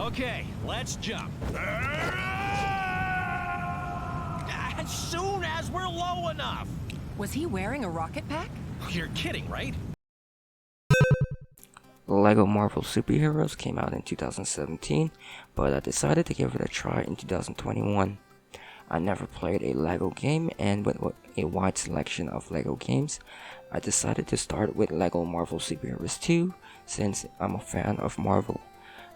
Okay, let's jump. As soon as we're low enough. Was he wearing a rocket pack? You're kidding, right? LEGO Marvel Superheroes came out in 2017, but I decided to give it a try in 2021. I never played a LEGO game, and with a wide selection of LEGO games, I decided to start with LEGO Marvel Superheroes 2 since I'm a fan of Marvel.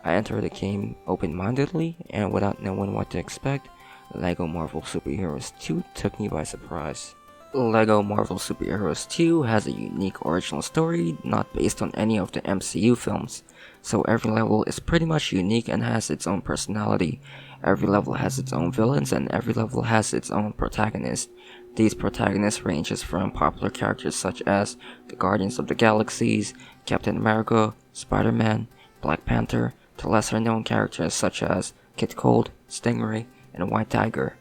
I entered the game open-mindedly and without knowing what to expect. LEGO Marvel Superheroes 2 took me by surprise. LEGO Marvel Superheroes 2 has a unique original story not based on any of the MCU films, so every level is pretty much unique and has its own personality. Every level has its own villains and every level has its own protagonist. These protagonists ranges from popular characters such as the Guardians of the Galaxies, Captain America, Spider-Man, Black Panther, to lesser known characters such as Kid Cold, Stingray, and White Tiger.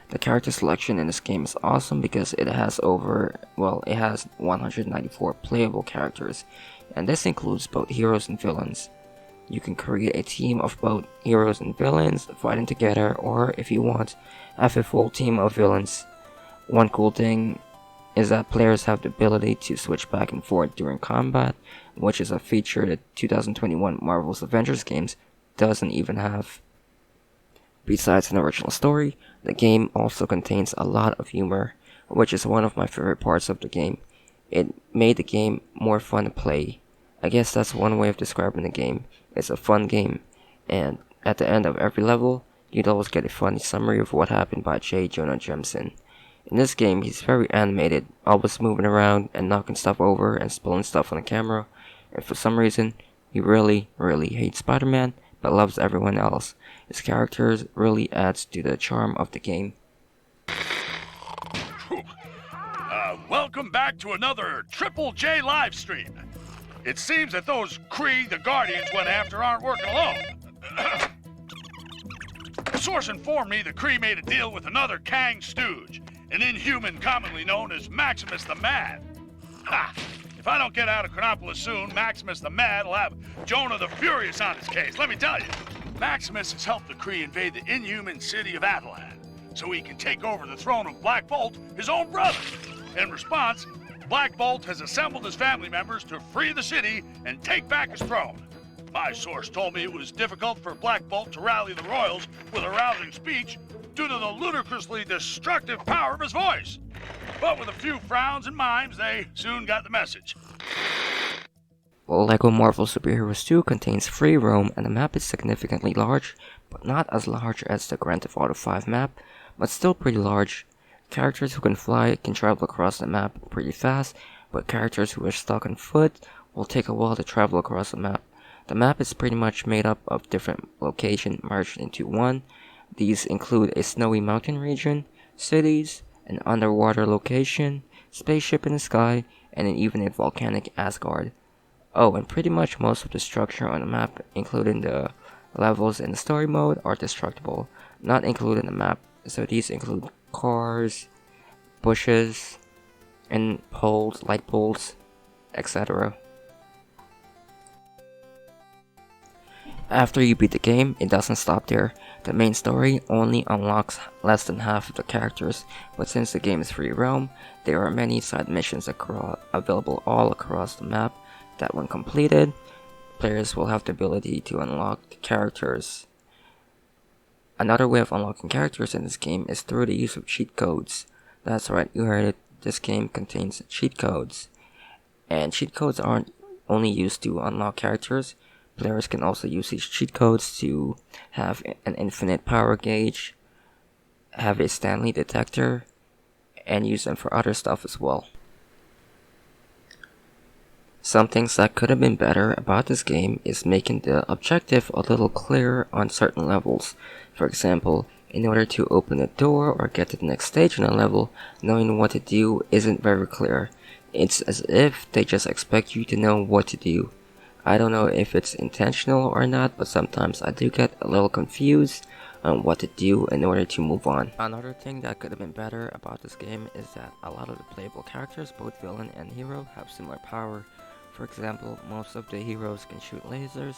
The character selection in this game is awesome because it has 194 playable characters, and this includes both heroes and villains. You can create a team of both heroes and villains fighting together, or if you want, have a full team of villains. One cool thing is that players have the ability to switch back and forth during combat, which is a feature that 2021 Marvel's Avengers games doesn't even have. Besides an original story, the game also contains a lot of humor, which is one of my favorite parts of the game. It made the game more fun to play. I guess that's one way of describing the game. It's a fun game, and at the end of every level, you'd always get a funny summary of what happened by J. Jonah Jameson. In this game, he's very animated, always moving around and knocking stuff over and spilling stuff on the camera, and for some reason, he really hates Spider-Man, but loves everyone else. His character really adds to the charm of the game. Welcome back to another Triple J live stream. It seems that those Kree the Guardians went after aren't working alone. A source informed me the Kree made a deal with another Kang stooge, an inhuman commonly known as Maximus the Mad. Ha! If I don't get out of Chronopolis soon, Maximus the Mad will have Jonah the Furious on his case, let me tell you. Maximus has helped the Kree invade the inhuman city of Attilan, so he can take over the throne of Black Bolt, his own brother. In response, Black Bolt has assembled his family members to free the city and take back his throne. My source told me it was difficult for Black Bolt to rally the royals with a rousing speech due to the ludicrously destructive power of his voice. But with a few frowns and mimes, they soon got the message. LEGO Marvel Superheroes 2 contains free roam and the map is significantly large, but not as large as the Grand Theft Auto 5 map, but still pretty large. Characters who can fly can travel across the map pretty fast, but characters who are stuck on foot will take a while to travel across the map. The map is pretty much made up of different locations merged into one. These include a snowy mountain region, cities, an underwater location, spaceship in the sky, and even a volcanic Asgard. Oh, and pretty much most of the structure on the map, including the levels in the story mode, are destructible, not included in the map. So these include cars, bushes, and poles, light poles, etc. After you beat the game, it doesn't stop there. The main story only unlocks less than half of the characters, but since the game is free roam, there are many side missions available all across the map that when completed, players will have the ability to unlock the characters. Another way of unlocking characters in this game is through the use of cheat codes. That's right, you heard it, this game contains cheat codes. And cheat codes aren't only used to unlock characters, players can also use these cheat codes to have an infinite power gauge, have a Stanley detector, and use them for other stuff as well. Some things that could have been better about this game is making the objective a little clearer on certain levels. For example, in order to open a door or get to the next stage in a level, knowing what to do isn't very clear. It's as if they just expect you to know what to do. I don't know if it's intentional or not, but sometimes I do get a little confused on what to do in order to move on. Another thing that could have been better about this game is that a lot of the playable characters, both villain and hero, have similar power. For example, most of the heroes can shoot lasers,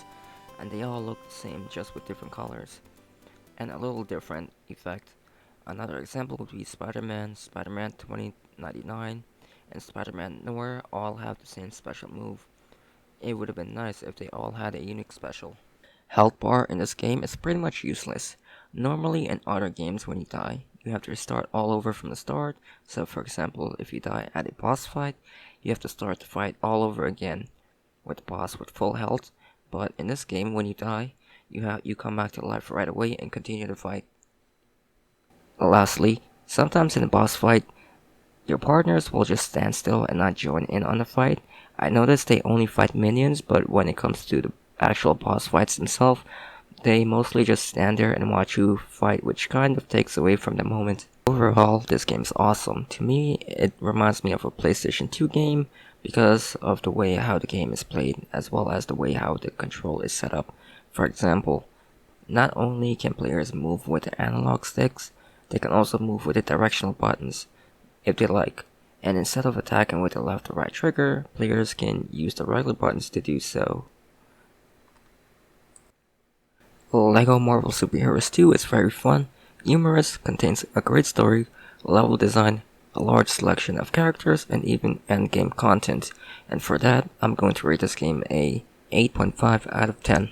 and they all look the same, just with different colors and a little different effect. Another example would be Spider-Man, Spider-Man 2099, and Spider-Man Noir all have the same special move. It would have been nice if they all had a unique special. Health bar in this game is pretty much useless. Normally in other games when you die, you have to restart all over from the start. So for example, if you die at a boss fight, you have to start the fight all over again with the boss with full health. But in this game, when you die, you come back to life right away and continue the fight. Lastly, sometimes in a boss fight, your partners will just stand still and not join in on the fight. I noticed they only fight minions, but when it comes to the actual boss fights themselves, they mostly just stand there and watch you fight, which kind of takes away from the moment. Overall, this game's awesome. To me, it reminds me of a PlayStation 2 game because of the way how the game is played, as well as the way how the control is set up. For example, not only can players move with the analog sticks, they can also move with the directional buttons if they like. And instead of attacking with the left or right trigger, players can use the regular buttons to do so. LEGO Marvel Super Heroes 2 is very fun, humorous, contains a great story, level design, a large selection of characters, and even endgame content. And for that, I'm going to rate this game a 8.5 out of 10.